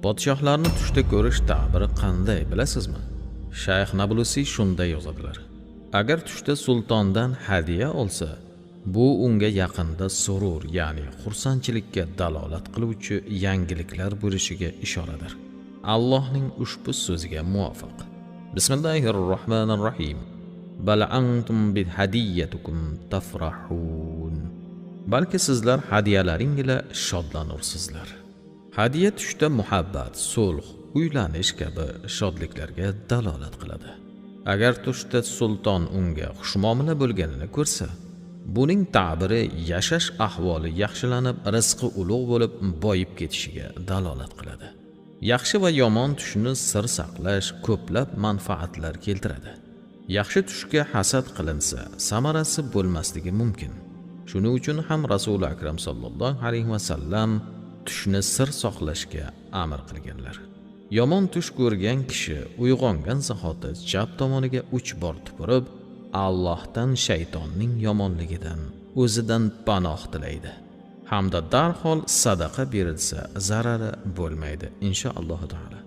Podshohlarni tushda ko'rish ta'biri qanday bilasizmi? Shayx Nablusi shunday yozadilar. Agar tushda sultondan hadiya olsa, bu unga yaqinda surur, ya'ni xursandchilikka dalolat qiluvchi yangiliklar bo'lishiga ishoradir. Allohning ushbu so'ziga muvofiq. Bismillahirrohmanirrohim. Bal antum bi hadiyatukum tafrahun. Balki sizlar hadiyalaring ila shodlanursizlar. Hadiya tushda muhabbat, sulh, uylanish kabi shodliklarga dalolat qiladi. Agar tushda sulton unga xushmuomala bo'lganini ko'rsa, buning ta'biri yashash ahvoli yaxshilanib, rizqi ulug' bo'lib, boyib ketishiga dalolat qiladi. Yaxshi va yomon tushni sir saqlash ko'plab manfaatlar keltiradi. Yaxshi tushga hasad qilinsa, samarasi bo'lmasligi mumkin. Shuning uchun ham Rasul akram sallallohu alayhi va sallam tushni sir saqlashga amr qilganlar. Yomon tush ko'rgan kishi uyg'ongan zahoti chap tomoniga 3 bor tupurib, Allohdan shaytonning yomonligidan o'zidan panoh tilaydi. Hamda darhol sadaqa berilsa zarari bo'lmaydi inshaalloh taolo.